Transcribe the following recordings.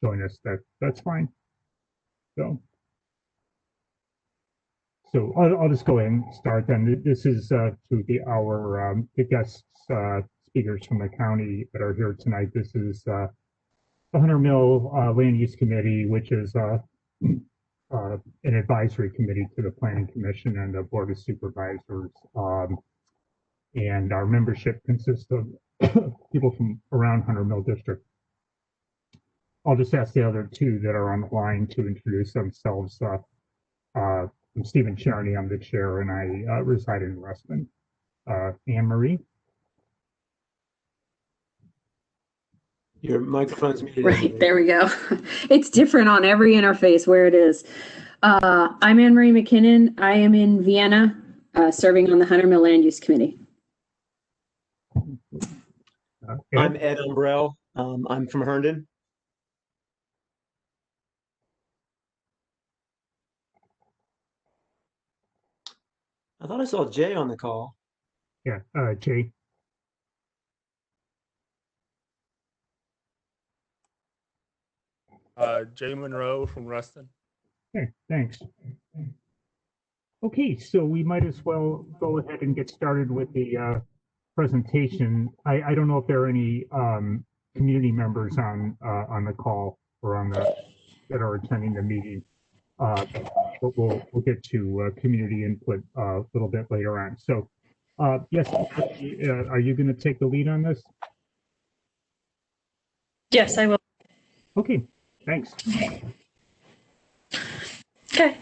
join us, that's fine. So I'll just go ahead and start then. This is to the guest speakers from the county that are here tonight. This is the Hunter Mill Land Use Committee, which is an advisory committee to the Planning Commission and the Board of Supervisors. And our membership consists of people from around Hunter Mill District. I'll just ask the other two that are on the line to introduce themselves. I'm Stephen Charney, I'm the chair, and I reside in Ruston. Anne Marie? Your microphone's muted. Right, there we go. It's different on every interface where it is. I'm Anne Marie McKinnon. I am in Vienna, serving on the Hunter Mill Land Use Committee. I'm Ed Umbrell. I'm from Herndon. I thought I saw Jay on the call. Yeah, Jay. Jay Monroe from Ruston. Okay, thanks. Okay, so we might as well go ahead and get started with the presentation. I don't know if there are any community members on the call or on the that are attending the meeting, but we'll get to community input a little bit later on. So, yes, are you going to take the lead on this? Yes, I will. Okay, thanks. Okay.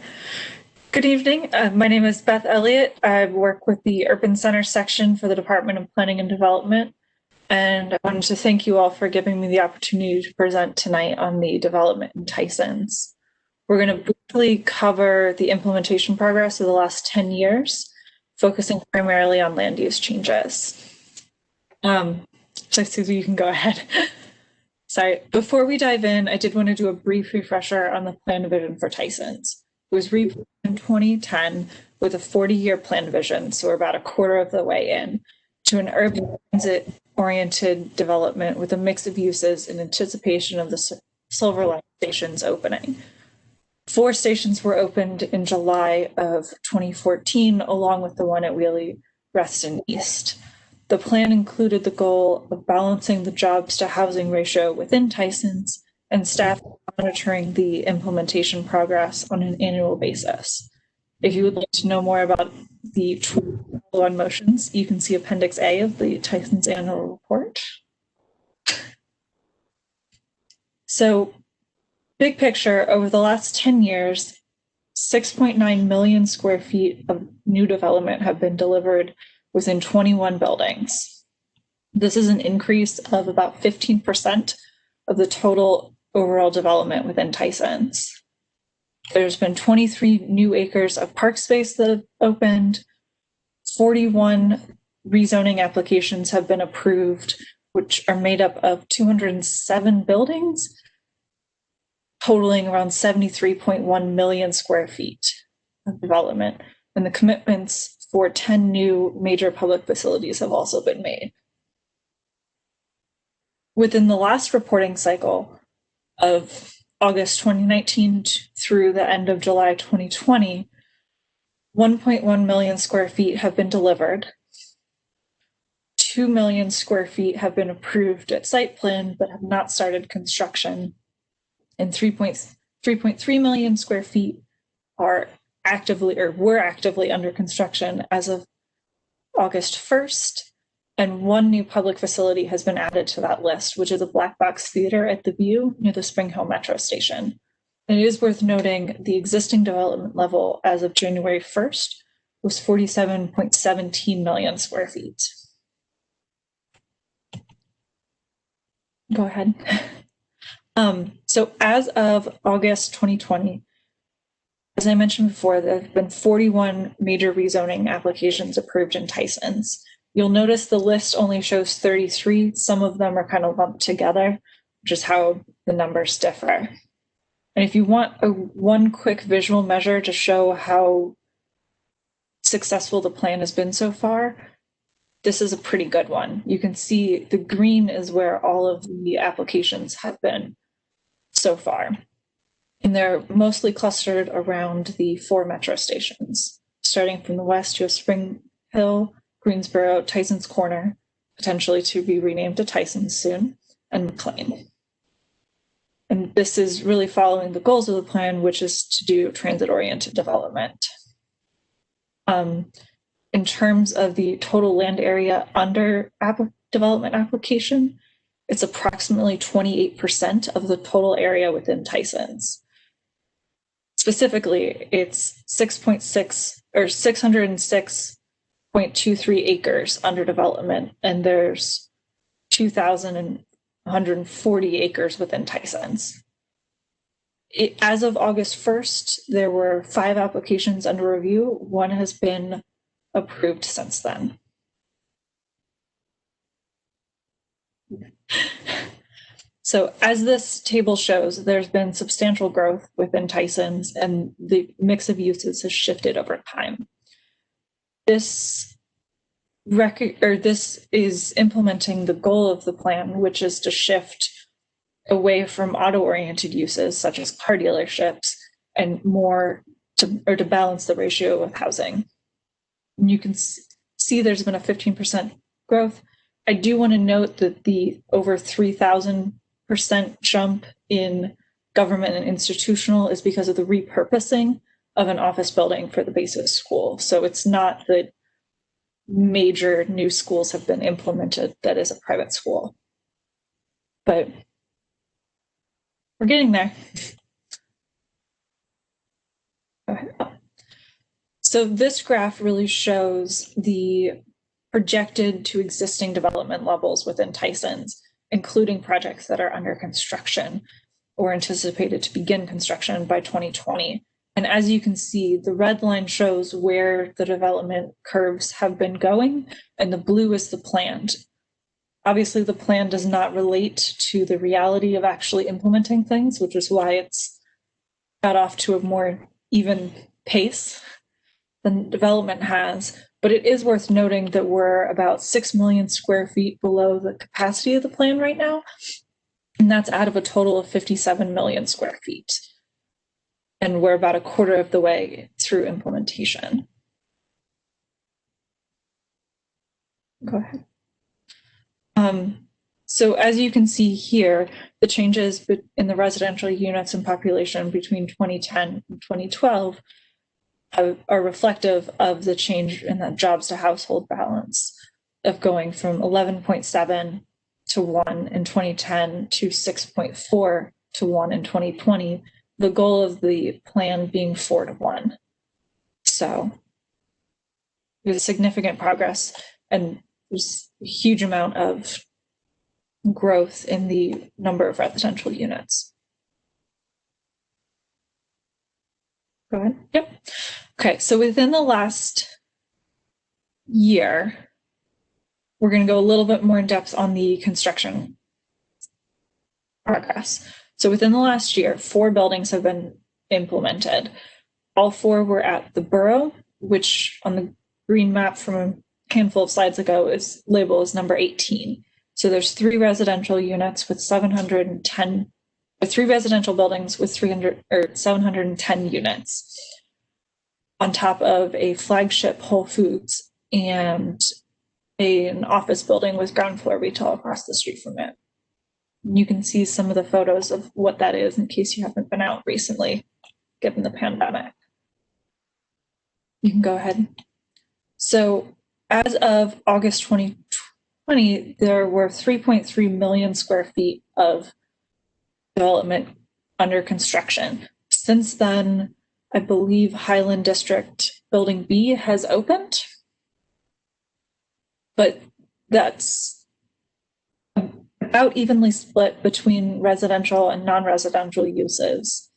Good evening. My name is Beth Elliott. I work with the Urban Center section for the Department of Planning and Development. And I wanted to thank you all for giving me the opportunity to present tonight on the development in Tysons. We're going to briefly cover the implementation progress of the last 10 years, focusing primarily on land use changes. So Susie, you can go ahead. Sorry, before we dive in, I did want to do a brief refresher on the plan vision for Tysons. It was reviewed in 2010 with a 40-year plan vision, so we're about a quarter of the way in, to an urban transit-oriented development with a mix of uses in anticipation of the Silver Line station's opening. 4 stations were opened in July of 2014, along with the one at Wheelie Reston East. The plan included the goal of balancing the jobs to housing ratio within Tysons and staff monitoring the implementation progress on an annual basis. If you would like to know more about the follow-on motions, you can see Appendix A of the Tysons annual report. So, big picture, over the last 10 years, 6.9 million square feet of new development have been delivered within 21 buildings. This is an increase of about 15% of the total overall development within Tysons. There's been 23 new acres of park space that have opened, 41 rezoning applications have been approved, which are made up of 207 buildings, totaling around 73.1 million square feet of development. And the commitments for 10 new major public facilities have also been made. Within the last reporting cycle of August 2019 through the end of July 2020, 1.1 million square feet have been delivered. 2 million square feet have been approved at site plan but have not started construction. And 3.3 million square feet are were actively under construction as of August 1st. And 1 new public facility has been added to that list, which is a black box theater at the View near the Spring Hill Metro Station. And it is worth noting the existing development level as of January 1st was 47.17 million square feet. Go ahead. So as of August 2020, as I mentioned before, there have been 41 major rezoning applications approved in Tysons. You'll notice the list only shows 33. Some of them are kind of lumped together, which is how the numbers differ. And if you want one quick visual measure to show how successful the plan has been so far, this is a pretty good one. You can see the green is where all of the applications have been so far. And they're mostly clustered around the 4 metro stations. Starting from the west, you have Spring Hill, Greensboro, Tysons Corner, potentially to be renamed to Tysons soon, and McLean. And this is really following the goals of the plan, which is to do transit-oriented development. In terms of the total land area under development application, it's approximately 28% of the total area within Tysons. Specifically, it's 6.6 or 606.23 acres under development, and there's 2,140 acres within Tysons. As of August 1st, there were 5 applications under review. 1 has been approved since then. So as this table shows, there's been substantial growth within Tysons, and the mix of uses has shifted over time. This is implementing the goal of the plan, which is to shift away from auto-oriented uses such as car dealerships and more to balance the ratio with housing. And you can see there's been a 15% growth. I do want to note that the over 3,000% jump in government and institutional is because of the repurposing of an office building for the basic school. So it's not that major new schools have been implemented that is a private school. But we're getting there. So this graph really shows the projected to existing development levels within Tysons, including projects that are under construction or anticipated to begin construction by 2020. And as you can see, the red line shows where the development curves have been going, and the blue is the planned. Obviously, the plan does not relate to the reality of actually implementing things, which is why it's got off to a more even pace than development has. But it is worth noting that we're about 6 million square feet below the capacity of the plan right now. And that's out of a total of 57 million square feet. And we're about a quarter of the way through implementation. Go ahead. So as you can see here, the changes in the residential units and population between 2010 and 2012 are reflective of the change in the jobs to household balance of going from 11.7 to 1 in 2010 to 6.4 to 1 in 2020, the goal of the plan being 4 to 1. So there's significant progress, and there's a huge amount of growth in the number of residential units. Go ahead. Yep. Okay, so within the last year, we're going to go a little bit more in depth on the construction progress. So within the last year, 4 buildings have been implemented. All 4 were at the borough, which on the green map from a handful of slides ago is labeled as number 18. So there's 3 residential units with 710, or 3 residential buildings with 710 units, on top of a flagship Whole Foods and an office building with ground floor retail across the street from it. You can see some of the photos of what that is in case you haven't been out recently, given the pandemic. You can go ahead. So as of August 2020, there were 3.3 million square feet of development under construction. Since then, I believe Highland District Building B has opened, but that's about evenly split between residential and non-residential uses.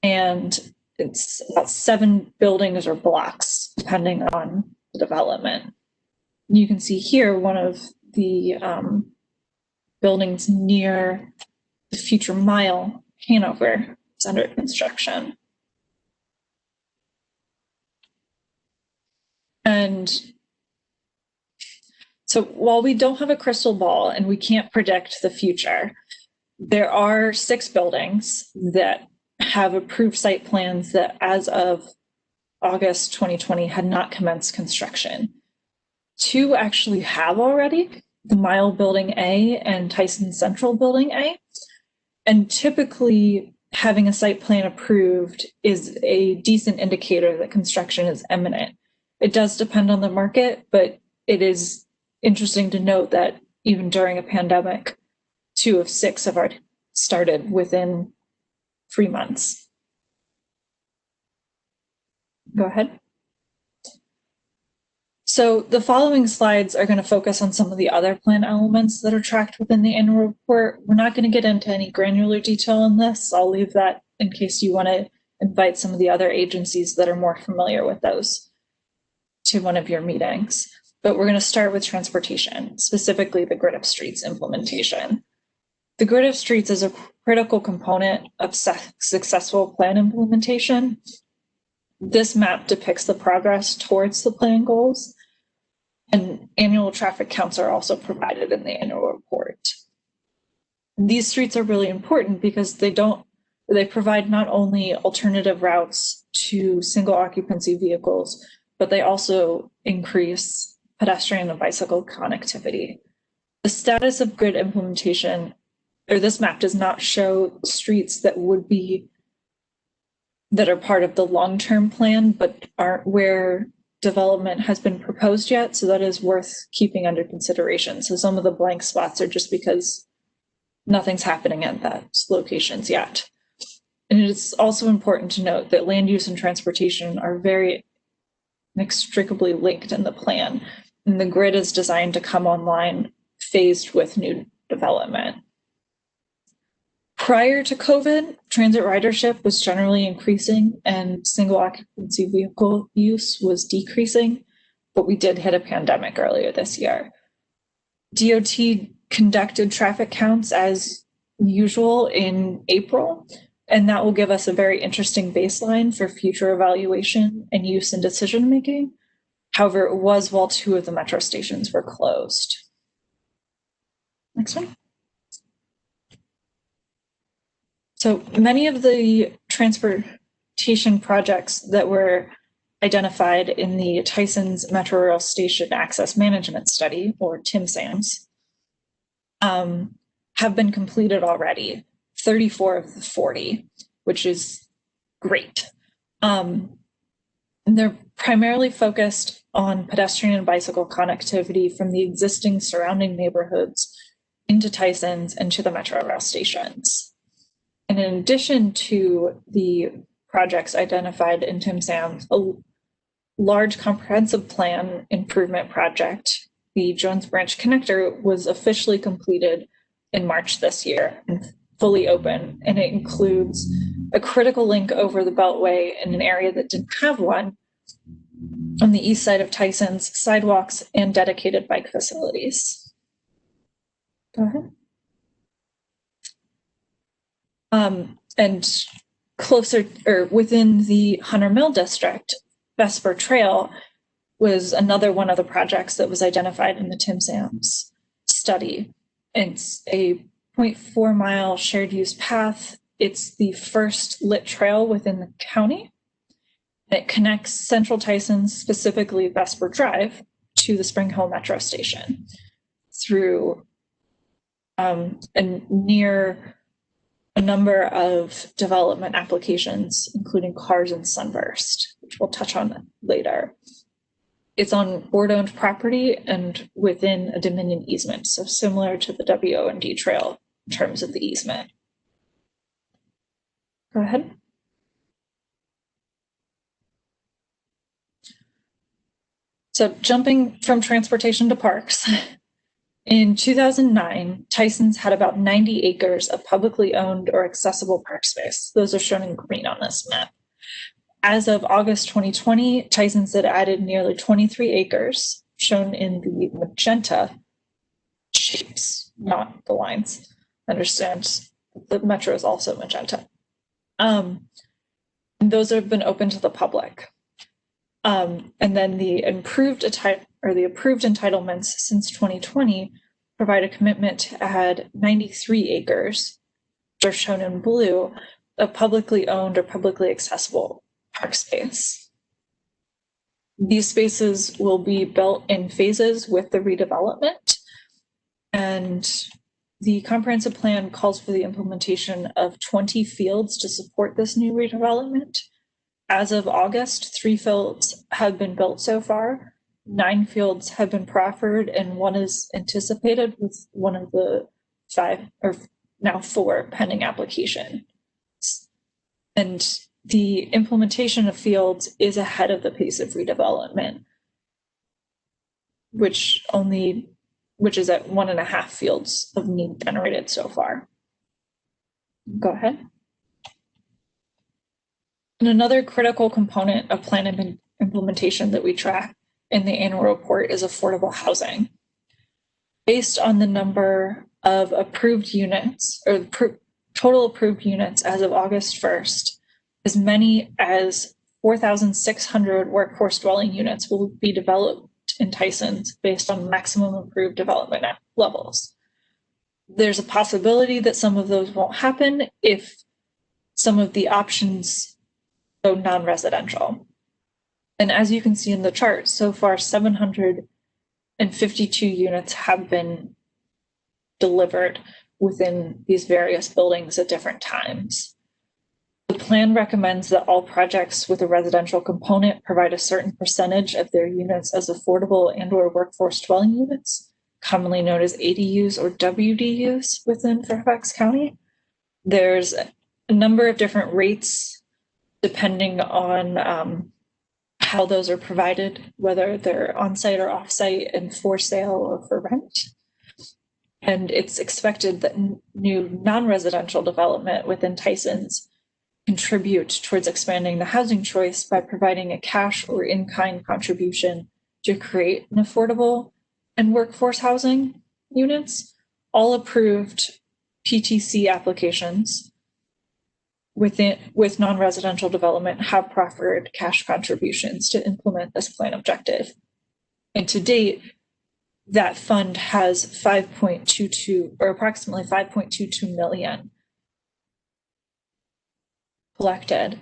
And it's about 7 buildings or blocks, depending on the development. You can see here one of the buildings near the Future Mile, Hanover, is under construction. And so while we don't have a crystal ball and we can't predict the future, There are 6 buildings that have approved site plans that as of August 2020 had not commenced construction. 2 actually have already, the Mile Building A and Tysons Central Building A. And typically having a site plan approved is a decent indicator that construction is imminent. It does depend on the market, but it is interesting to note that even during a pandemic, 2 of 6 have already started within 3 months. Go ahead. So the following slides are going to focus on some of the other plan elements that are tracked within the annual report. We're not going to get into any granular detail on this. I'll leave that in case you want to invite some of the other agencies that are more familiar with those to one of your meetings. But we're going to start with transportation, specifically the Grid of Streets implementation. The Grid of Streets is a critical component of successful plan implementation. This map depicts the progress towards the plan goals, and annual traffic counts are also provided in the annual report. These streets are really important because they provide not only alternative routes to single occupancy vehicles, but they also increase pedestrian and bicycle connectivity. The status of grid implementation, or this map does not show streets that are part of the long-term plan, but aren't where development has been proposed yet. So that is worth keeping under consideration. So some of the blank spots are just because nothing's happening at those locations yet. And it is also important to note that land use and transportation are very inextricably linked in the plan. And the grid is designed to come online phased with new development. Prior to COVID, transit ridership was generally increasing and single occupancy vehicle use was decreasing, but we did hit a pandemic earlier this year. DOT conducted traffic counts as usual in April, and that will give us a very interesting baseline for future evaluation and use and decision making. However, it was while 2 of the metro stations were closed. Next one. So many of the transportation projects that were identified in the Tysons Metro Rail Station Access Management Study, or TIMSAMS, have been completed already, 34 of the 40, which is great. And they're primarily focused on pedestrian and bicycle connectivity from the existing surrounding neighborhoods into Tysons and to the Metro Rail stations. And in addition to the projects identified in TIMSAMS, a large comprehensive plan improvement project, the Jones Branch Connector, was officially completed in March this year and fully open. And it includes a critical link over the Beltway in an area that didn't have one on the east side of Tysons, sidewalks, and dedicated bike facilities. Go ahead. And closer, or within the Hunter Mill district, Vesper Trail was another one of the projects that was identified in the TIMSAMS study. It's a 0.4 mile shared use path. It's the first lit trail within the county. It connects Central Tysons, specifically Vesper Drive, to the Spring Hill Metro Station through and near a number of development applications, including Cars and Sunburst, which we'll touch on later. It's on board-owned property and within a Dominion easement, so similar to the WO&D trail in terms of the easement. Go ahead. So jumping from transportation to parks, in 2009, Tysons had about 90 acres of publicly owned or accessible park space. Those are shown in green on this map. As of August 2020, Tysons had added nearly 23 acres, shown in the magenta shapes, not the lines. Understand the metro is also magenta. And those have been open to the public. And then the approved entitlements since 2020 provide a commitment to add 93 acres are shown in blue, of publicly owned or publicly accessible park space. These spaces will be built in phases with the redevelopment, and the comprehensive plan calls for the implementation of 20 fields to support this new redevelopment. As of August, 3 fields have been built so far, 9 fields have been proffered, and 1 is anticipated, with one of the 5 or now 4 pending application. And the implementation of fields is ahead of the pace of redevelopment, which is at 1.5 fields of need generated so far. Go ahead. And another critical component of plan implementation that we track in the annual report is affordable housing. Based on the number of approved units, or total approved units as of August 1st, as many as 4,600 workforce dwelling units will be developed in Tysons based on maximum approved development levels. There's a possibility that some of those won't happen if some of the options go non-residential. And as you can see in the chart, so far 752 units have been delivered within these various buildings at different times. The plan recommends that all projects with a residential component provide a certain percentage of their units as affordable and/or workforce dwelling units, commonly known as ADUs or WDUs within Fairfax County. There's a number of different rates depending on how those are provided, whether they're on-site or off-site and for sale or for rent. And it's expected that new non-residential development within Tysons contribute towards expanding the housing choice by providing a cash or in-kind contribution to create an affordable and workforce housing units. All approved PTC applications with non-residential development have proffered cash contributions to implement this plan objective. And to date, that fund has 5.22 or approximately 5.22 million collected.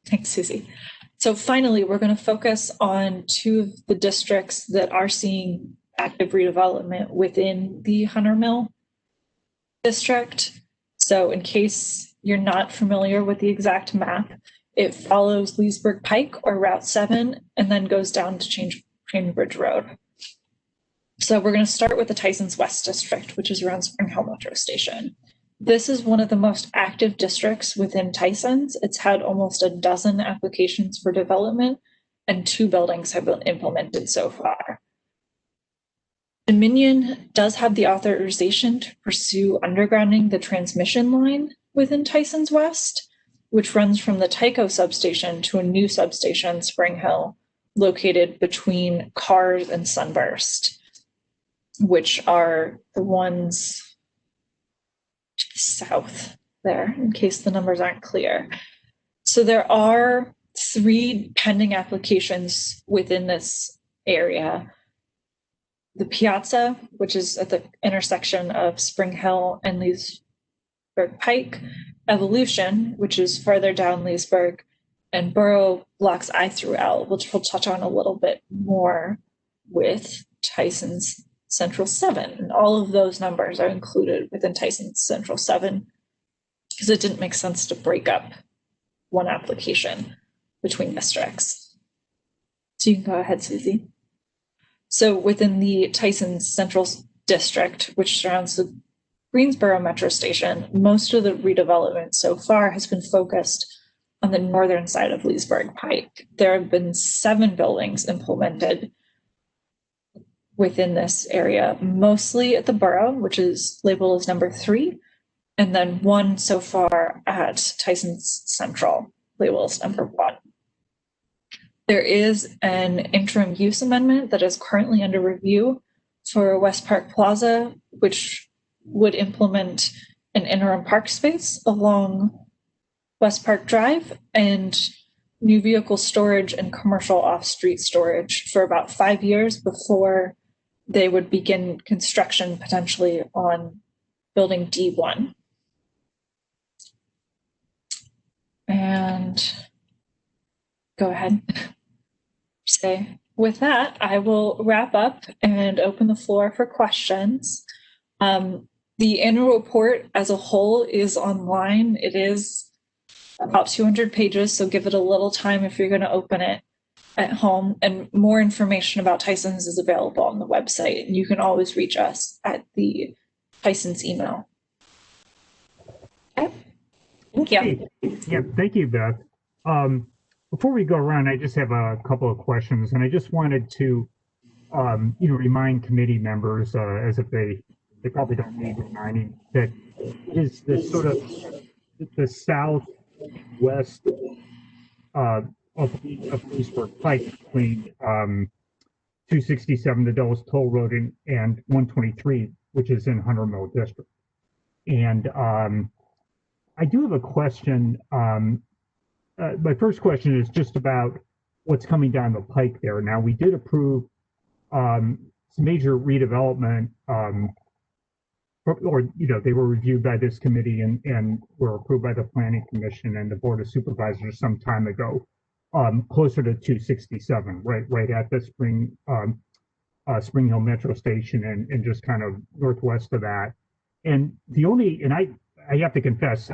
Thanks, Susie. So finally, we're going to focus on 2 of the districts that are seeing active redevelopment within the Hunter Mill district. So in case you're not familiar with the exact map, it follows Leesburg Pike or Route 7 and then goes down to Cambridge Road. So we're going to start with the Tysons West district, which is around Spring Hill Metro Station. This is one of the most active districts within Tysons. It's had almost a dozen applications for development, and 2 buildings have been implemented so far. Dominion does have the authorization to pursue undergrounding the transmission line within Tysons West, which runs from the Tyco substation to a new substation, Spring Hill, located between Cars and Sunburst, which are the ones south there, in case the numbers aren't clear. So there are 3 pending applications within this area. The Piazza, which is at the intersection of Spring Hill and Leesburg Pike, Evolution, which is further down Leesburg, and Borough Blocks I through L, which we'll touch on a little bit more with Tysons Central 7. And all of those numbers are included within Tysons Central 7 because it didn't make sense to break up one application between districts. So you can go ahead, Susie. So within the Tysons Central district, which surrounds the Greensboro Metro Station, most of the redevelopment so far has been focused on the northern side of Leesburg Pike. There have been 7 buildings implemented within this area, mostly at the borough, which is labeled as number 3, and then 1 so far at Tysons Central, labeled as number 1. There is an interim use amendment that is currently under review for West Park Plaza, which would implement an interim park space along West Park Drive and new vehicle storage and commercial off-street storage for about 5 years before they would begin construction potentially on building D1. And go ahead. Say, with that, I will wrap up and open the floor for questions. The annual report as a whole is online. It is about 200 pages, so give it a little time if you're going to open it at home. And more information about Tysons is available on the website. And you can always reach us at the Tysons email. Okay. Thank you. Yeah, thank you, Beth. Before we go around, I just have a couple of questions, and I just wanted to, remind committee members, as if they probably don't need reminding, that it is this sort of the southwest of Vesper Pike between 267, the Dulles Toll Road, and 123, which is in Hunter Mill District. And I do have a question. My first question is just about what's coming down the pike there. Now, we did approve some major redevelopment, they were reviewed by this committee and were approved by the Planning Commission and the Board of Supervisors some time ago, closer to 267, right at the Spring Hill Metro Station and just kind of northwest of that. And I have to confess,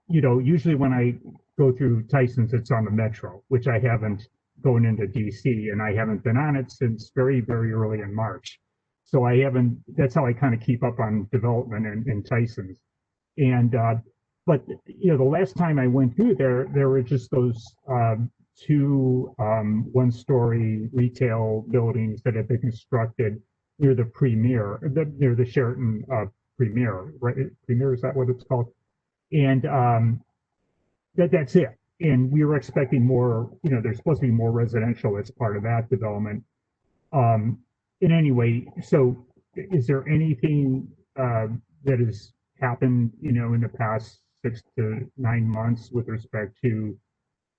usually when I go through Tysons, it's on the Metro, which I haven't going into DC, and I haven't been on it since very, very early in March. So that's how I kind of keep up on development in Tysons. And, but, the last time I went through there were just those two one-story retail buildings that have been constructed near the Premier, near the Sheraton Premier, right? Premier, is that what it's called? And that's it. And we were expecting more, there's supposed to be more residential as part of that development. In any way, so is there anything that has happened, in the past 6 to 9 months with respect to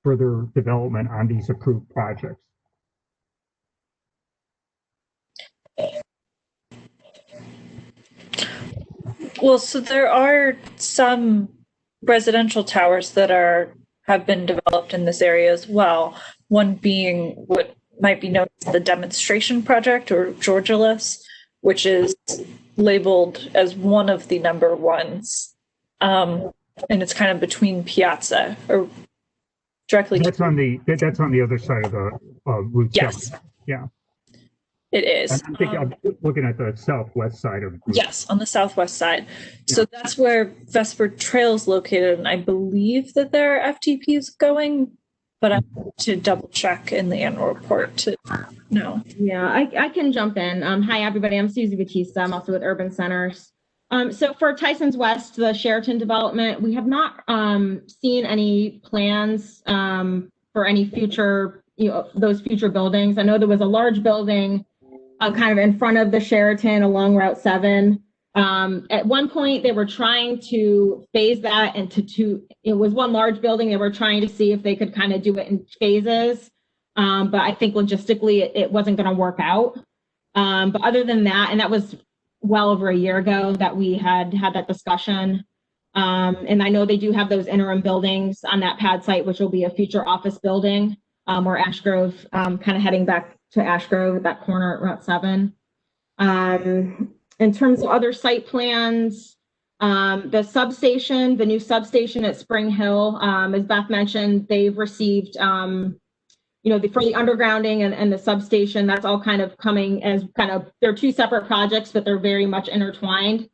further development on these approved projects? Well, so there are some residential towers that have been developed in this area as well. One being what might be known as the demonstration project, or Georgilis, which is labeled as one of the number ones. And it's kind of between Piazza or directly. That's on the other side of the Route 7. Yes. Yeah. It is. I'm looking at the southwest side of. Yes, on the southwest side. Yeah. So that's where Vesper Trail is located, and I believe that there are FTPs going, but I have to double check in the annual report to know. Yeah, I can jump in. Hi, everybody. I'm Susie Batista. I'm also with Urban Centers. So for Tysons West, the Sheraton development, we have not seen any plans for any future, those future buildings. I know there was a large building kind of in front of the Sheraton along Route 7. At one point, they were trying to phase that into two. It was one large building. They were trying to see if they could kind of do it in phases. But I think logistically, it wasn't going to work out. But other than that, and that was well over a year ago that we had that discussion. And I know they do have those interim buildings on that pad site, which will be a future office building, or Ashgrove, kind of heading back to Ashgrove at that corner at Route 7. In terms of other site plans, the substation, the new substation at Spring Hill, as Beth mentioned, they've received, for the undergrounding and the substation, that's all kind of coming as they're two separate projects, but they're very much intertwined.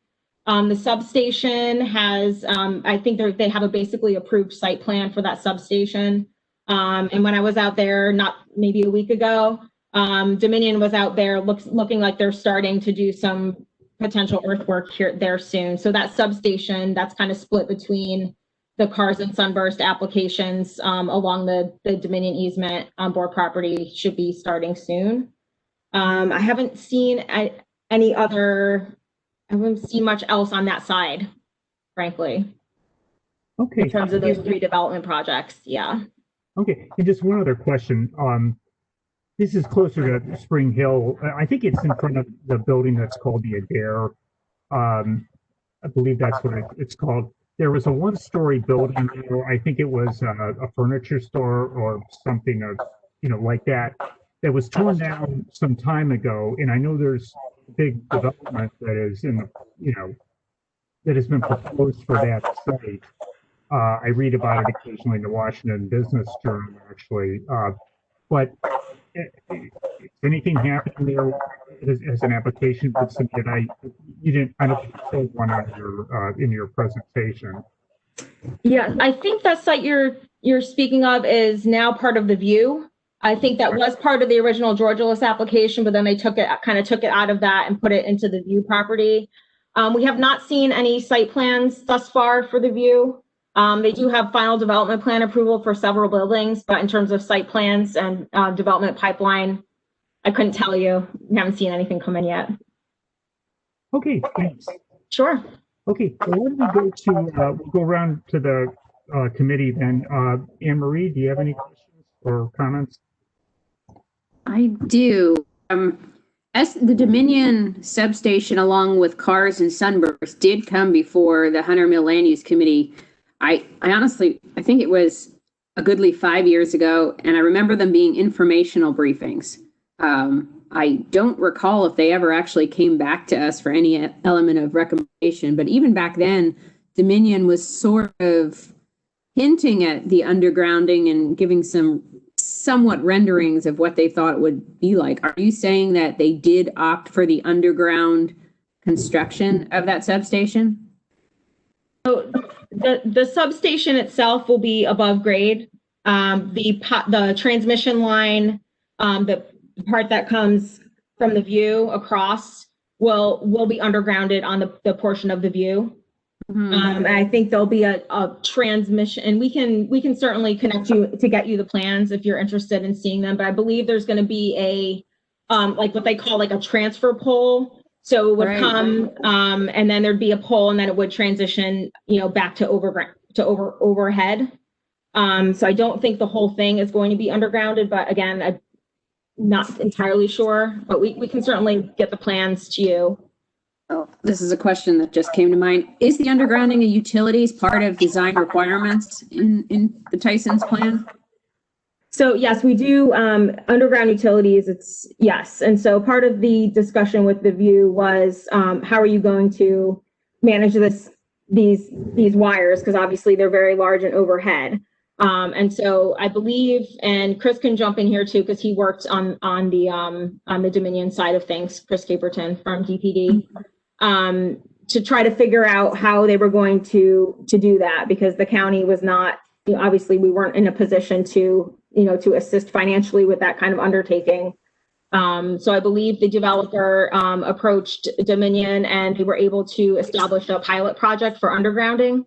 The substation has, I think they have a basically approved site plan for that substation. And when I was out there, not maybe a week ago, Dominion was out there looking like they're starting to do some potential earthwork there soon. So that substation, that's kind of split between the Cars and Sunburst applications along the Dominion easement on board property should be starting soon. I haven't seen much else on that side, frankly. Okay. In terms of those redevelopment projects, yeah. Okay, and just one other question. This is closer to Spring Hill. I think it's in front of the building that's called the Adair. I believe that's what it's called. There was a one-story building there. I think it was a furniture store or something of, like that. That was torn down some time ago, and I know there's big development that is that has been proposed for that site. I read about it occasionally in the Washington Business Journal, actually. But is anything happening there as an application been submitted? I don't think you showed one on your in your presentation. Yeah, I think that site you're speaking of is now part of the View. I think that was part of the original Georgialist application, but then they took it out of that and put it into the View property. We have not seen any site plans thus far for the View. They do have final development plan approval for several buildings, but in terms of site plans and development pipeline, I couldn't tell you. We haven't seen anything come in yet. Okay, thanks. Sure. Okay, well, why don't we go to we'll go around to the committee then. Anne Marie, do you have any questions or comments? I do. As the Dominion substation, along with Cars and Sunburst, did come before the Hunter Mill Land Use Committee. I honestly, I think it was a goodly 5 years ago, and I remember them being informational briefings. I don't recall if they ever actually came back to us for any element of recommendation, but even back then, Dominion was sort of hinting at the undergrounding and giving some somewhat renderings of what they thought it would be like. Are you saying that they did opt for the underground construction of that substation? So the substation itself will be above grade. The transmission line, the part that comes from the View across will be undergrounded on the portion of the View. Mm-hmm. And I think there'll be a transmission, and we can certainly connect you to get you the plans if you're interested in seeing them. But I believe there's going to be a like what they call like a transfer pole. So it would come, and then there'd be a pole, and then it would transition, back to overhead. So I don't think the whole thing is going to be undergrounded, but again, I'm not entirely sure. But we can certainly get the plans to you. Oh, this is a question that just came to mind. Is the undergrounding of utilities part of design requirements in the Tysons plan? So yes, we do underground utilities. Yes. And so part of the discussion with the View was how are you going to manage these wires? Because obviously they're very large and overhead. And so I believe, and Chris can jump in here too, because he worked on the Dominion side of things, Chris Caperton from DPD, to try to figure out how they were going to do that, because the county was not, obviously we weren't in a position to assist financially with that kind of undertaking. So I believe the developer approached Dominion, and they were able to establish a pilot project for undergrounding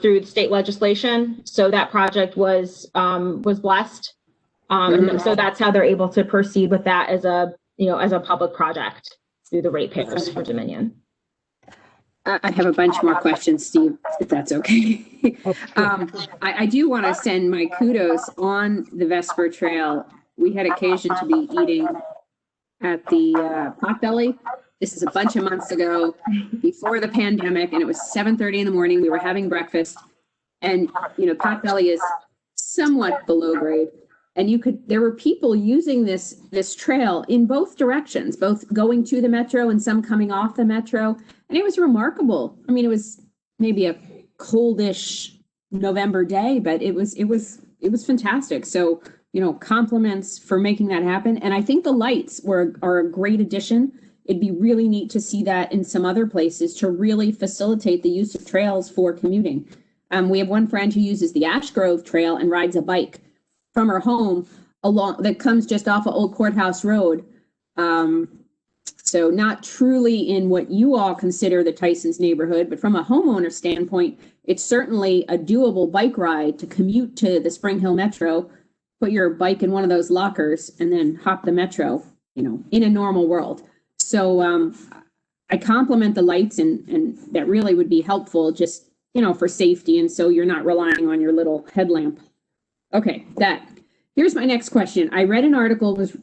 through the state legislation. So that project was blessed. And so that's how they're able to proceed with that as a public project through the ratepayers for Dominion. I have a bunch more questions, Steve, if that's okay. I do want to send my kudos on the Vesper Trail. We had occasion to be eating at the Potbelly. This is a bunch of months ago, before the pandemic, and it was 7:30 in the morning. We were having breakfast, and Potbelly is somewhat below grade, and there were people using this trail in both directions, both going to the metro and some coming off the metro. And it was remarkable. I mean, it was maybe a coldish November day, but it was fantastic. So, compliments for making that happen. And I think the lights are a great addition. It'd be really neat to see that in some other places to really facilitate the use of trails for commuting. We have one friend who uses the Ash Grove Trail and rides a bike from her home that comes just off of Old Courthouse Road. So not truly in what you all consider the Tysons neighborhood, but from a homeowner standpoint, it's certainly a doable bike ride to commute to the Spring Hill Metro, put your bike in one of those lockers, and then hop the metro, in a normal world. So I compliment the lights, and that really would be helpful just, for safety. And so you're not relying on your little headlamp. Okay, here's my next question. I read an article, was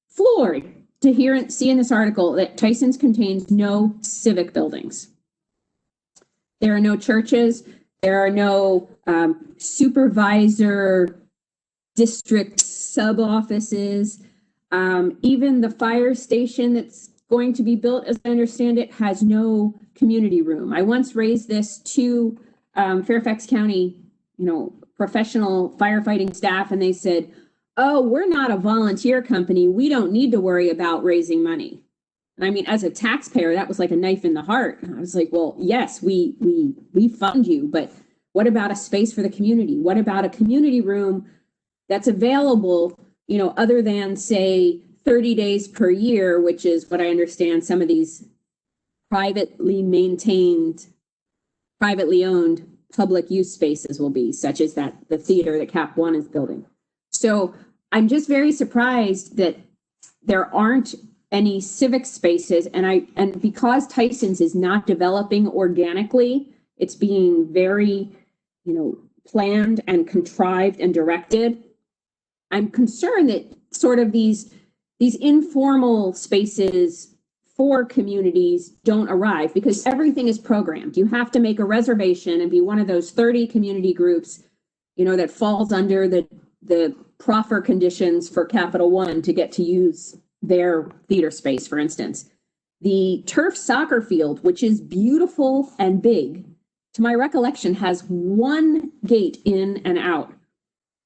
floored to see in this article that Tysons contains no civic buildings. There are no churches. There are no supervisor district sub offices. Even the fire station that's going to be built, as I understand it, has no community room. I once raised this to Fairfax County, professional firefighting staff, and they said, "Oh, we're not a volunteer company. We don't need to worry about raising money." And I mean, as a taxpayer, that was like a knife in the heart. And I was like, well, yes, we fund you, but what about a space for the community? What about a community room that's available, other than, say, 30 days per year, which is what I understand some of these privately maintained, privately owned public use spaces will be, such as the theater that Cap One is building. So I'm just very surprised that there aren't any civic spaces, and because Tysons is not developing organically, it's being very, planned and contrived and directed. I'm concerned that sort of these informal spaces for communities don't arrive because everything is programmed. You have to make a reservation and be one of those 30 community groups, that falls under the proffer conditions for Capital One to get to use their theater space, for instance. The turf soccer field, which is beautiful and big, to my recollection, has one gate in and out.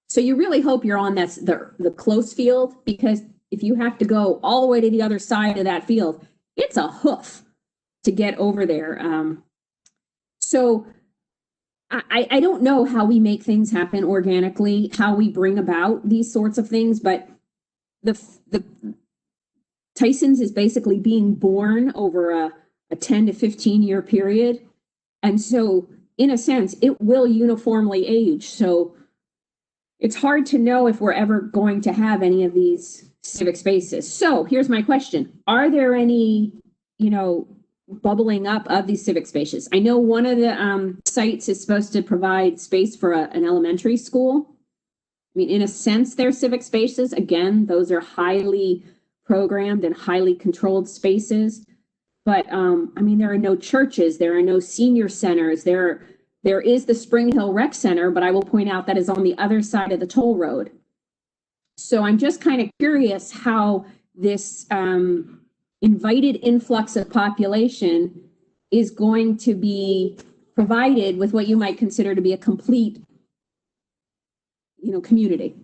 So you really hope you're on the close field, because if you have to go all the way to the other side of that field, it's a hoof to get over there. So I don't know how we make things happen organically, how we bring about these sorts of things, but the Tysons is basically being born over a 10 to 15 year period. And so in a sense, it will uniformly age. So it's hard to know if we're ever going to have any of these civic spaces. So here's my question. Are there any, bubbling up of these civic spaces? I know one of the sites is supposed to provide space for an elementary school. I mean, in a sense, they're civic spaces. Again, those are highly programmed and highly controlled spaces. But there are no churches, there are no senior centers, there is the Spring Hill Rec Center, but I will point out that is on the other side of the toll road. So I'm just kind of curious how this invited influx of population is going to be provided with what you might consider to be a complete, community.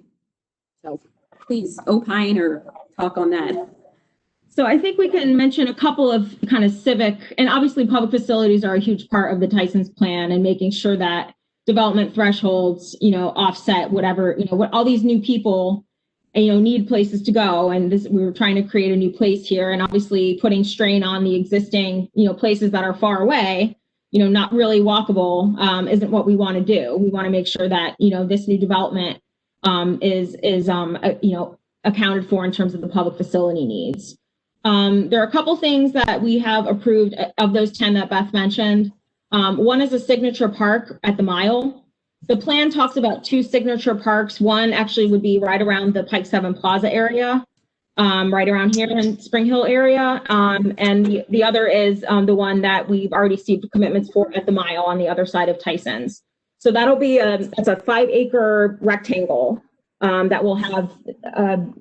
So please opine or talk on that. So I think we can mention a couple of kind of civic, and obviously public facilities are a huge part of the Tysons plan, and making sure that development thresholds, offset whatever, what all these new people, need places to go. And we were trying to create a new place here, and obviously putting strain on the existing, places that are far away, not really walkable, isn't what we want to do. We want to make sure that, this new development is accounted for in terms of the public facility needs. There are a couple things that we have approved of those 10 that Beth mentioned. One is a signature park at the mile. The plan talks about 2 signature parks. One actually would be right around the Pike 7 Plaza area, right around here in Spring Hill area. And the other is the one that we've already received commitments for at the mile on the other side of Tysons. So that'll be it's a 5-acre rectangle. That will have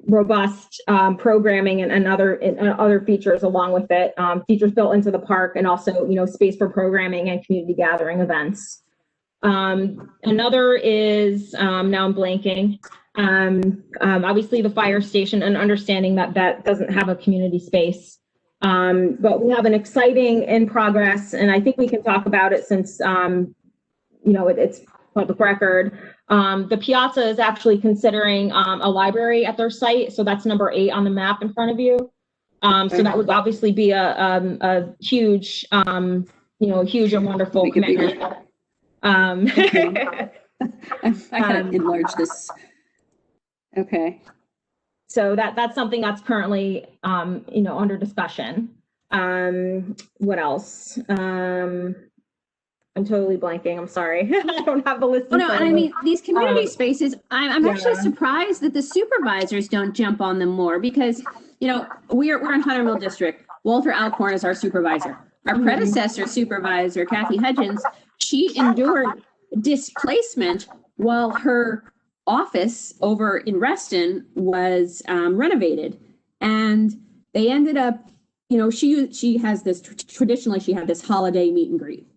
robust programming and other features along with it, features built into the park, and also, space for programming and community gathering events. Another is, now I'm blanking, obviously the fire station, and understanding that doesn't have a community space. But we have an exciting in progress, and I think we can talk about it since, it's public record. The Piazza is actually considering a library at their site, so that's number 8 on the map in front of you. So that would obviously be a huge, huge and wonderful commitment. Okay. I gotta enlarge this. Okay. So that's something that's currently, under discussion. What else? I'm totally blanking. I'm sorry. I don't have the list. Oh, no, and I mean, these community spaces, I'm actually surprised that the supervisors don't jump on them more, because, we're in Hunter Mill District. Walter Alcorn is our supervisor, our predecessor supervisor, Kathy Hudgens, she endured displacement while her office over in Reston was renovated. And they ended up, she has this, traditionally she had this holiday meet and greet.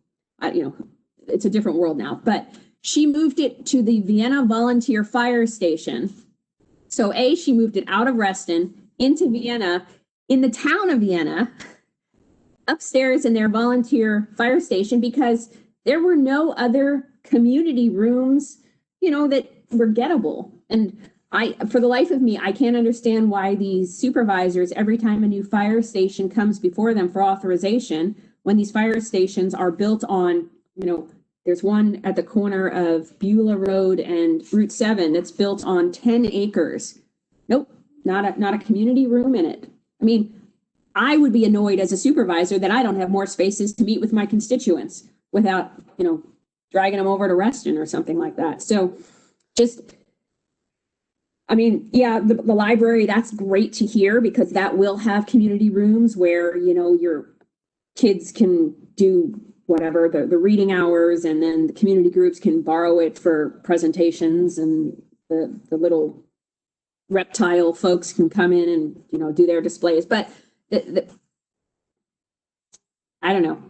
It's a different world now, but she moved it to the Vienna Volunteer Fire Station. So she moved it out of Reston into Vienna, in the town of Vienna, upstairs in their volunteer fire station, because there were no other community rooms, that were gettable. And for the life of me, I can't understand why these supervisors, every time a new fire station comes before them for authorization, when these fire stations are built on, there's one at the corner of Beulah Road and Route 7 that's built on 10 acres. Nope, not a community room in it. I mean, I would be annoyed as a supervisor that I don't have more spaces to meet with my constituents without, dragging them over to Reston or something like that. So the library, that's great to hear, because that will have community rooms where, your kids can do whatever, the reading hours, and then the community groups can borrow it for presentations, and the little reptile folks can come in and, do their displays. But I don't know.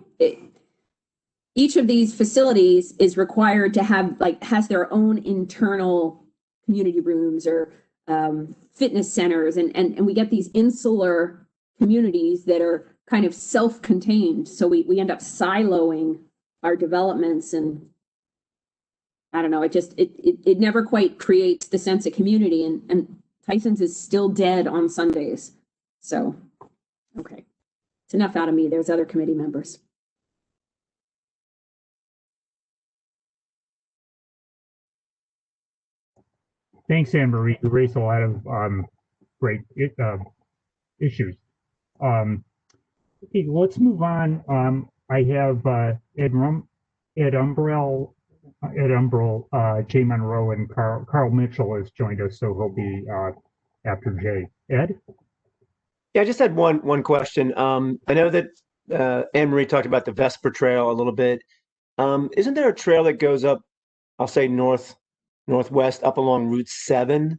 Each of these facilities is required to have, has their own internal community rooms or fitness centers. And we get these insular communities that are kind of self-contained. So we end up siloing our developments, and I don't know, it never quite creates the sense of community, and Tysons is still dead on Sundays. So, okay, it's enough out of me. There's other committee members. Thanks, Anne Marie. You raised a lot of great issues. Okay, let's move on. I have Ed Umbrell, Jay Monroe, and Carl Mitchell has joined us, so he'll be after Jay. Ed? Yeah, I just had one question. I know that Anne Marie talked about the Vesper Trail a little bit. Isn't there a trail that goes up, I'll say northwest, up along Route 7?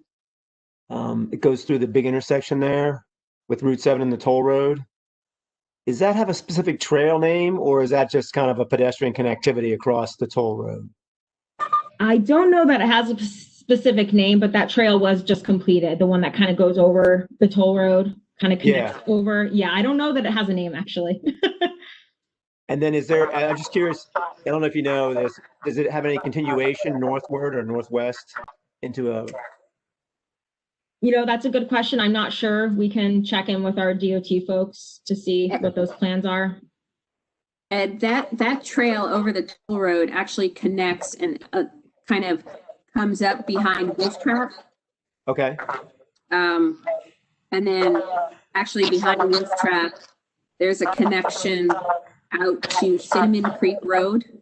It goes through the big intersection there with Route 7 and the toll road. Does that have a specific trail name, or is that just kind of a pedestrian connectivity across the toll road? I don't know that it has a specific name, but that trail was just completed. The one that kind of goes over the toll road, kind of connects over. Yeah, I don't know that it has a name, actually. And then I'm just curious, I don't know if you know this, does it have any continuation northward or northwest into a... That's a good question. I'm not sure. We can check in with our DOT folks to see what those plans are. And that trail over the toll road actually connects and kind of comes up behind Wolf Trap. Okay. And then actually behind Wolf Trap, there's a connection out to Cinnamon Creek Road.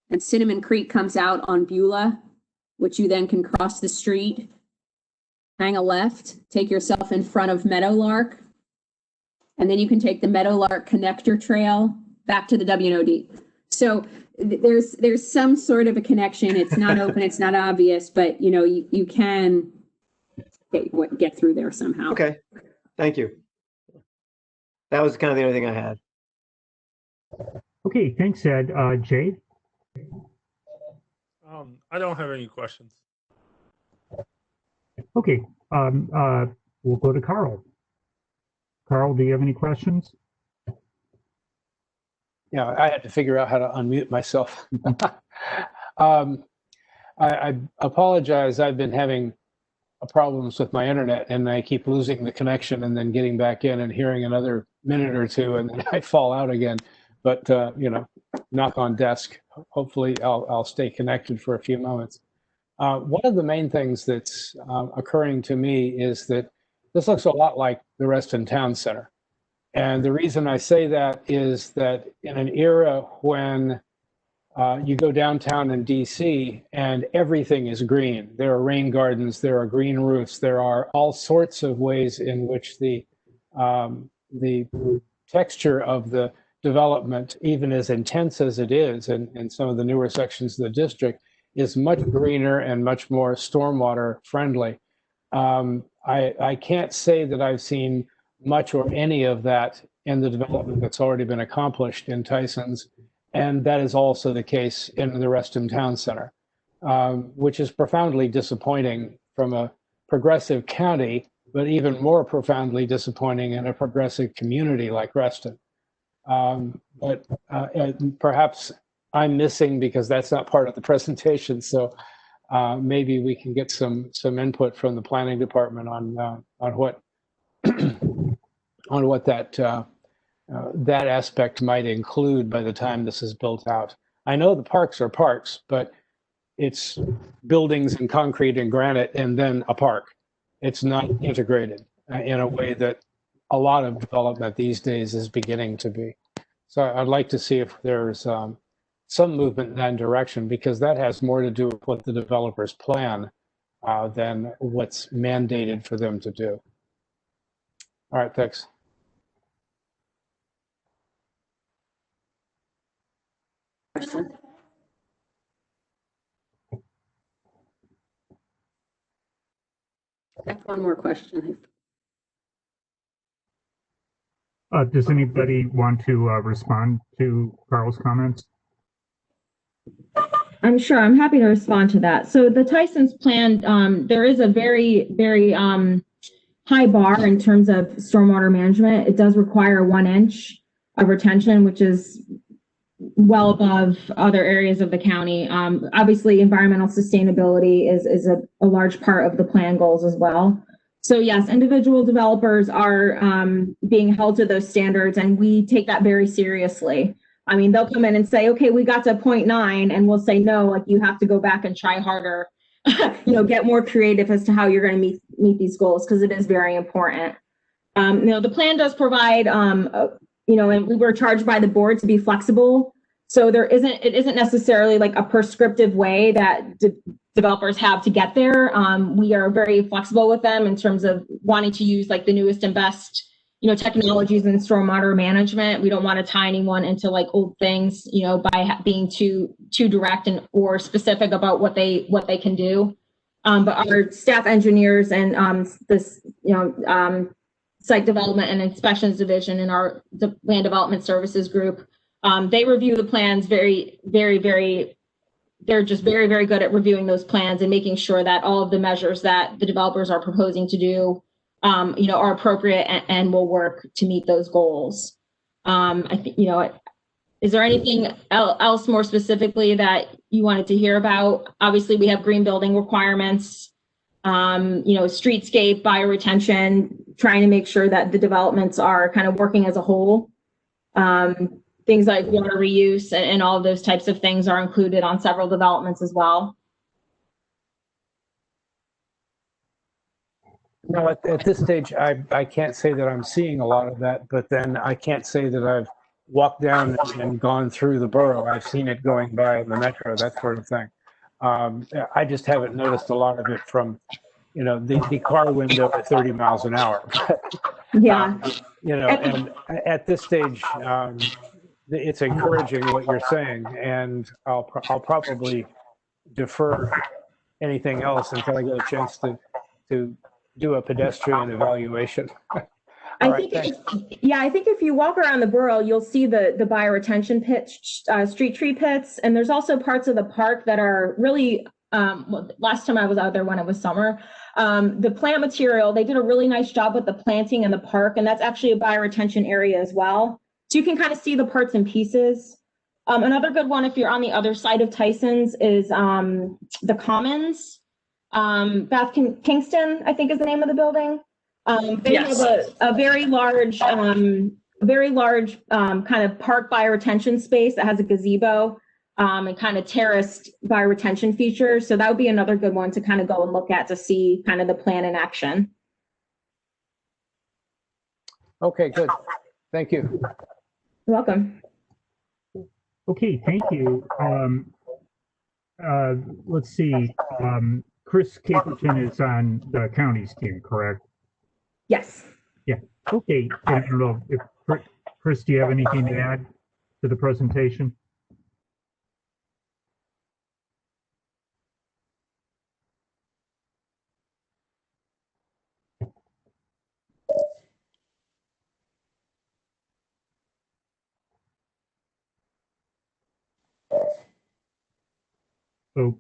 And Cinnamon Creek comes out on Beulah, which you then can cross the street, hang a left, take yourself in front of Meadowlark, and then you can take the Meadowlark Connector Trail back to the WNOD. So there's some sort of a connection. It's not open, it's not obvious, but you can get through there somehow. Okay, thank you. That was kind of the only thing I had. Okay, thanks, Ed. Jay? I don't have any questions. Okay, we'll go to Carl. Carl, do you have any questions? Yeah, I had to figure out how to unmute myself. I apologize. I've been having problems with my internet, and I keep losing the connection and then getting back in and hearing another minute or two, and then I fall out again. But knock on desk. Hopefully, I'll stay connected for a few moments. One of the main things that's occurring to me is that this looks a lot like the Reston Town Center. And the reason I say that is that in an era when you go downtown in DC and everything is green, there are rain gardens, there are green roofs, there are all sorts of ways in which the texture of the development, even as intense as it is in some of the newer sections of the district, is much greener and much more stormwater friendly. I can't say that I've seen much or any of that in the development that's already been accomplished in Tysons. And that is also the case in the Reston Town Center, which is profoundly disappointing from a progressive county, but even more profoundly disappointing in a progressive community like Reston. But perhaps I'm missing because that's not part of the presentation. So maybe we can get some input from the planning department on what on what that aspect might include by the time this is built out. I know the parks are parks, but it's buildings and concrete and granite and then a park. It's not integrated in a way that a lot of development these days is beginning to be. So I'd like to see if there's some movement in that direction, because that has more to do with what the developers plan than what's mandated for them to do. All right, thanks. Question. I have one more question. Does anybody want to respond to Carl's comments? I'm sure. I'm happy to respond to that. So the Tysons plan, there is a very, very high bar in terms of stormwater management. It does require 1 inch of retention, which is well above other areas of the county. Obviously, environmental sustainability is a large part of the plan goals as well. So yes, individual developers are being held to those standards, and we take that very seriously. I mean, they'll come in and say, okay, we got to 0.9, and we'll say, no, like you have to go back and try harder, get more creative as to how you're going to meet these goals, because it is very important. The plan does provide, and we were charged by the board to be flexible. So it isn't necessarily like a prescriptive way that developers have to get there. We are very flexible with them in terms of wanting to use like the newest and best, technologies in stormwater management. We don't want to tie anyone into like old things, by being too direct or specific about what they can do. But our staff engineers and site development and inspections division in our land development services group, they review the plans very, very, very. They're just very, very good at reviewing those plans and making sure that all of the measures that the developers are proposing to do, are appropriate and will work to meet those goals. I think, is there anything else more specifically that you wanted to hear about? Obviously, we have green building requirements, streetscape, bioretention, trying to make sure that the developments are kind of working as a whole. Things like water reuse and all of those types of things are included on several developments as well. No, at this stage, I can't say that I'm seeing a lot of that, but then I can't say that I've walked down and gone through the borough. I've seen it going by in the metro, that sort of thing. I just haven't noticed a lot of it from, the car window at 30 miles an hour. Yeah. And at this stage, it's encouraging what you're saying, and I'll probably defer anything else until I get a chance to do a pedestrian evaluation. I think if you walk around the borough, you'll see the bioretention pits, street tree pits, and there's also parts of the park that are really. Last time I was out there when it was summer, the plant material, they did a really nice job with the planting in the park, and that's actually a bioretention area as well. So you can kind of see the parts and pieces. Another good one, if you're on the other side of Tysons, is the Commons. Bath Kingston, I think is the name of the building. They have a very large kind of park bioretention space that has a gazebo and kind of terraced bioretention features. So that would be another good one to kind of go and look at to see kind of the plan in action. Okay, good. Thank you. You're welcome. Okay, thank you. Let's see. Chris Caperton is on the county's team, correct? Yes. Yeah. Okay. I don't know if Chris, do you have anything to add? to the presentation? So,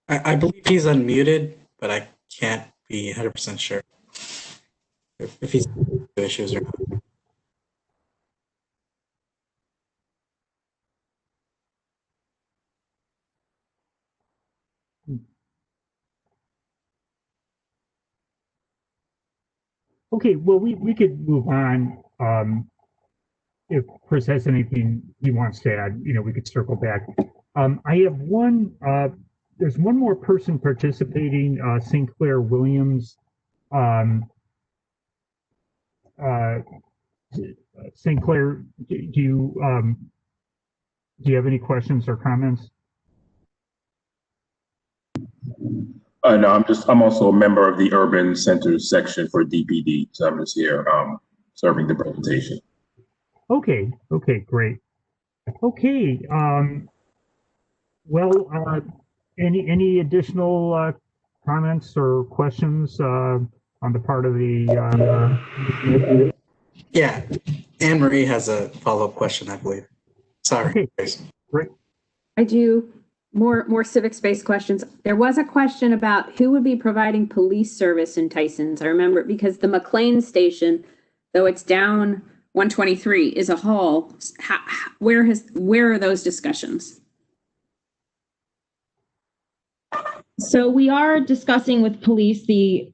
I believe he's unmuted, but I can't be 100% sure if he's issues or not. okay, well, we could move on. If Chris has anything he wants to add, we could circle back. I have there's one more person participating, St. Clair Williams. St. Clair, do you have any questions or comments? No, I'm also a member of the Urban Center section for DPD, so I'm just here serving the presentation. Okay, great. Okay, well, any additional comments or questions on the part of the? Yeah, Anne Marie has a follow-up question, I believe. Sorry. Okay, great. I do. More civic space questions. There was a question about who would be providing police service in Tysons. I remember because the McLean station, though it's down 123, is a hall. Where are those discussions? So we are discussing with police the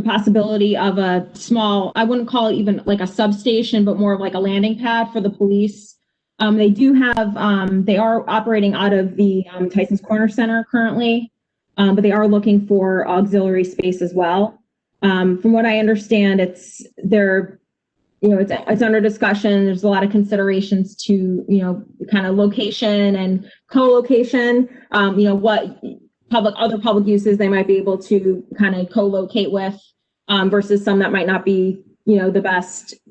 possibility of a small, I wouldn't call it even like a substation, but more of like a landing pad for the police. They do have, they are operating out of the Tysons Corner Center currently, but they are looking for auxiliary space as well. From what I understand, it's under discussion. There's a lot of considerations to, kind of location and co-location, what other public uses they might be able to kind of co-locate with, versus some that might not be, the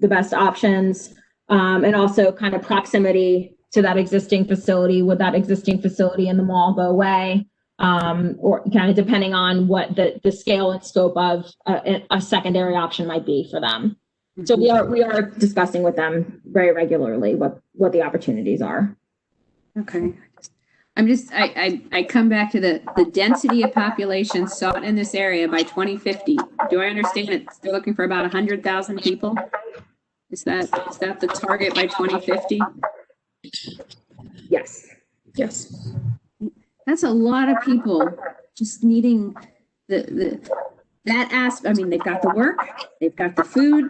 best options. And also kind of proximity to that existing facility. Would that existing facility in the mall go away? Or kind of depending on what the scale and scope of a secondary option might be for them. So we are discussing with them very regularly what the opportunities are. Okay. I come back to the density of population sought in this area by 2050. Do I understand it? They're looking for about 100,000 people. Is that the target by 2050? Yes. Yes. That's a lot of people just needing that aspect. I mean, they've got the work, they've got the food,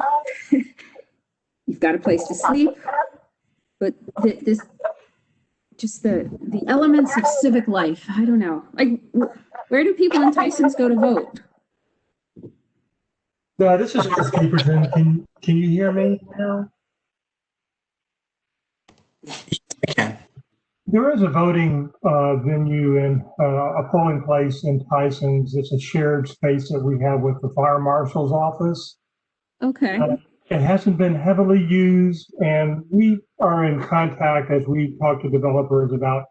you've got a place to sleep, but the elements of civic life. I don't know. Like, where do people in Tysons go to vote? This is Chris Peterson. Can you hear me now? I can. There is a voting venue and a polling place in Tysons. It's a shared space that we have with the fire marshal's office. Okay. It hasn't been heavily used, and we are in contact as we talk to developers about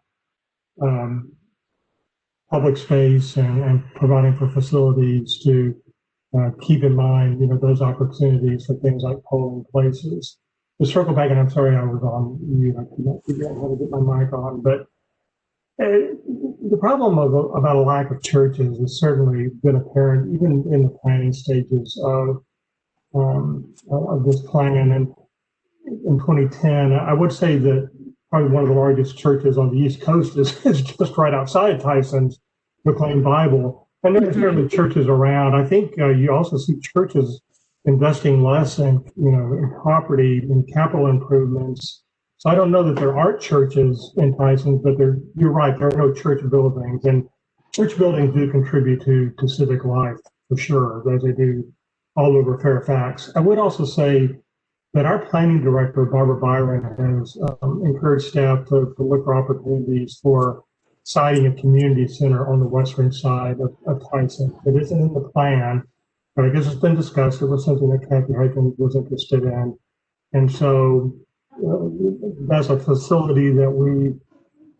public space and providing for facilities to keep in mind, those opportunities for things like polling places. To circle back, and I'm sorry I was on mute. I could not figure out how to get my mic on, but the problem about a lack of churches has certainly been apparent even in the planning stages of this plan. And in 2010, I would say that probably one of the largest churches on the East Coast is just right outside Tysons, McLean Bible. And there are certainly churches around. I think you also see churches investing less in property and capital improvements. So I don't know that there aren't churches in Tysons, but you're right, there are no church buildings, and church buildings do contribute to civic life for sure, as they do all over Fairfax. I would also say that our planning director, Barbara Byron, has encouraged staff to look for opportunities for siting a community center on the western side of Tysons. It isn't in the plan, but I guess it's been discussed. It was something that Kathy Highton was interested in. And so that's a facility that we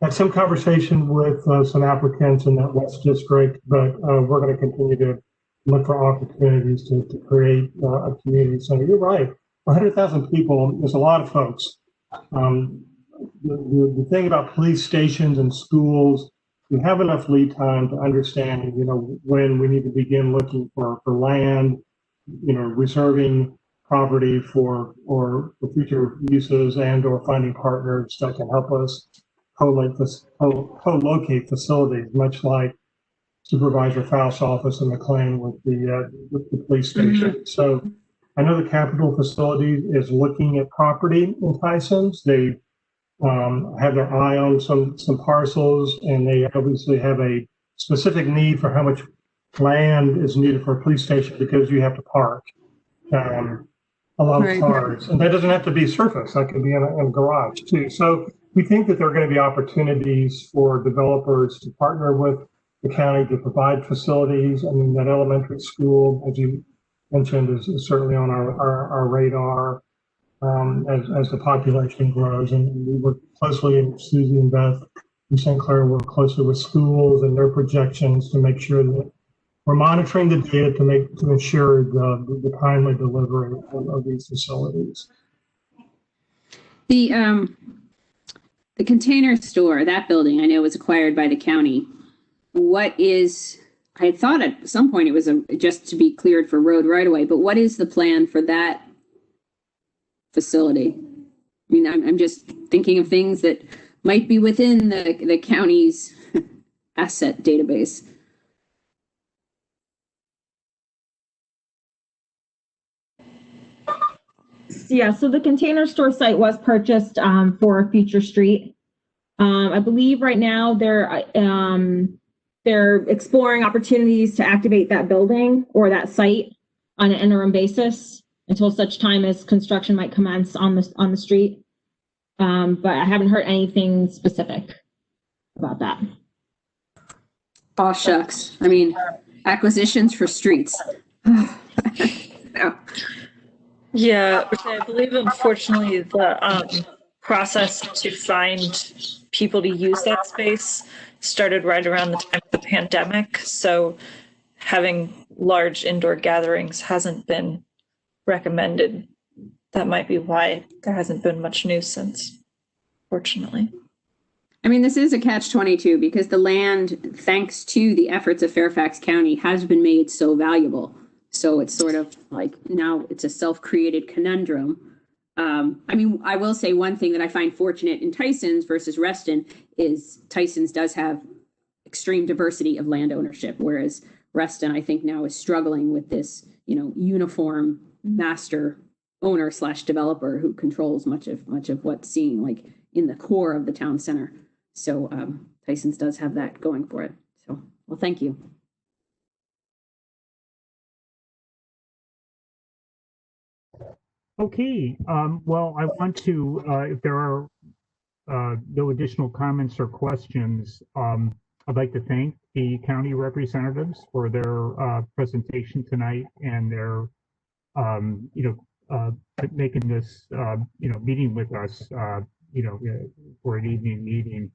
had some conversation with some applicants in that West District, but we're going to continue to look for opportunities to create a community center. You're right. 100,000 people is a lot of folks. The thing about police stations and schools, we have enough lead time to understand, when we need to begin looking for land, reserving property for future uses and/or finding partners that can help us co-locate facilities, much like Supervisor Faust's office in McLean with the police station. Mm-hmm. So I know the Capitol facility is looking at property in Tysons. They have their eye on some parcels, and they obviously have a specific need for how much land is needed for a police station because you have to park a lot of cars, and that doesn't have to be surface. That could be in a garage too. So we think that there are going to be opportunities for developers to partner with the county to provide facilities. I mean, that elementary school, as you mentioned, is certainly on our radar as the population grows. And we work closely, and Susie and Beth and St. Clair work closely with schools and their projections to make sure that we're monitoring the data to ensure the timely delivery of these facilities. The Container Store, that building, I know was acquired by the county. I had thought at some point it was just to be cleared for road right away, but what is the plan for that facility? I mean, I'm just thinking of things that might be within the county's asset database. Yeah, so the Container Store site was purchased for a future street. I believe right now they're exploring opportunities to activate that building or that site on an interim basis until such time as construction might commence on the street. But I haven't heard anything specific about that. Oh, shucks. I mean, acquisitions for streets. No. Yeah, I believe unfortunately the process to find people to use that space started right around the time of the pandemic. So having large indoor gatherings hasn't been recommended. That might be why there hasn't been much news since, fortunately. I mean, this is a catch-22 because the land, thanks to the efforts of Fairfax County, has been made so valuable. So it's sort of like now it's a self-created conundrum. I mean, I will say one thing that I find fortunate in Tysons versus Reston is Tysons does have extreme diversity of land ownership, whereas Reston, I think now is struggling with this, uniform master owner / developer who controls much of what's seen like in the core of the town center. So Tysons does have that going for it. So, well, thank you. Okay, well, I want to, if there are no additional comments or questions, I'd like to thank the county representatives for their presentation tonight and their, making this, meeting with us, for an evening meeting.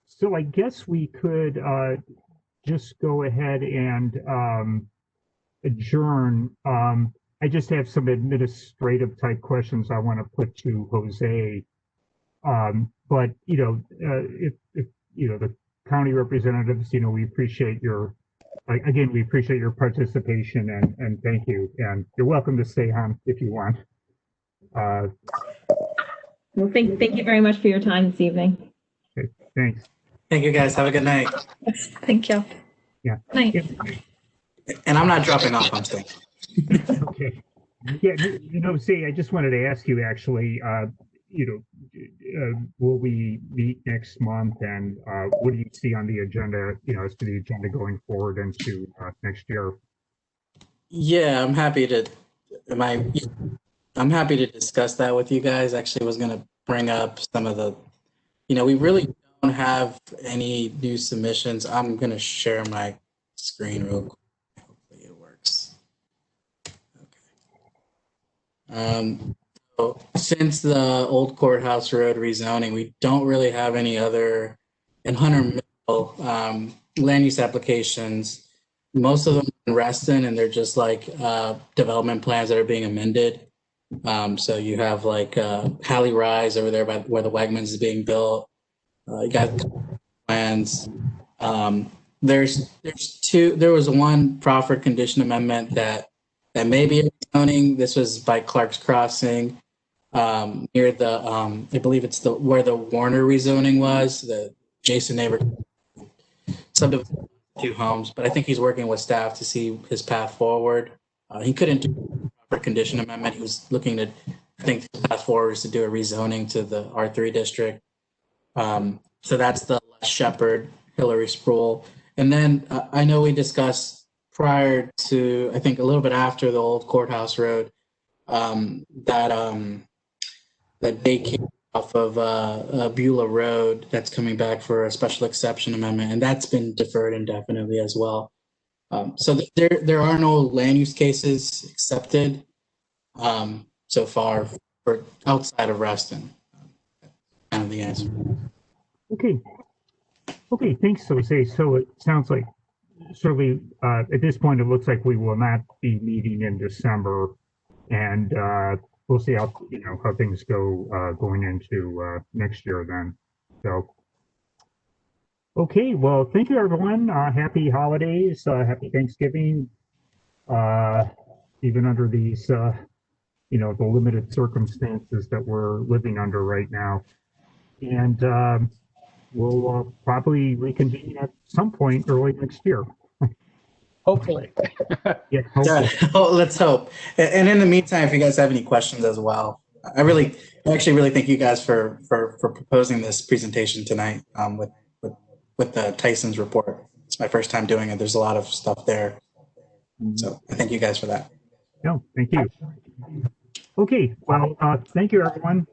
So I guess we could just go ahead and adjourn. I just have some administrative type questions I want to put to Jose. But if the county representatives, we appreciate we appreciate your participation and thank you. And you're welcome to stay on if you want. Well, thank you very much for your time this evening. Okay, thanks. Thank you, guys. Have a good night. Thank you. Yeah. Night. And I'm not dropping off, I'm staying. Okay. Yeah, I just wanted to ask you actually, will we meet next month and what do you see on the agenda, as to the agenda going forward into next year? Yeah, I'm happy to discuss that with you guys. Actually, I was going to bring up some of the, we really don't have any new submissions. I'm going to share my screen real quick. Hopefully it works. Okay. So since the old courthouse road rezoning, we don't really have any other in Hunter Mill land use applications. Most of them are in Reston, and they're just like development plans that are being amended. So you have like Hallie Rise over there by where the Wegmans is being built. You got plans. There's two. There was one proffered condition amendment that may be zoning. This was by Clark's Crossing, near the I believe it's where the Warner rezoning was, the Jason neighbor subdivision 2 homes. But I think he's working with staff to see his path forward. He couldn't do a proper condition amendment. He was looking to, I think the path forward is to do a rezoning to the R3 district. So that's the Les Shepherd, Hillary Sproul. And then I know we discussed prior to, I think a little bit after the old courthouse road, that they came off of Beulah Road that's coming back for a special exception amendment, and that's been deferred indefinitely as well. So there are no land use cases accepted so far for outside of Reston. Kind of the answer. Okay. Okay, thanks, Jose. So it sounds like certainly at this point, it looks like we will not be meeting in December, and we'll see how how things go going into next year then. So, okay, well, thank you everyone. Happy holidays, happy Thanksgiving. Even under these, the limited circumstances that we're living under right now, and we'll probably reconvene at some point early next year. Hopefully. Yeah, hopefully. Oh, let's hope. And in the meantime, if you guys have any questions as well, I actually really thank you guys for proposing this presentation tonight with the Tysons report. It's my first time doing it. There's a lot of stuff there. So I thank you guys for that. No, thank you. Okay, well, thank you everyone.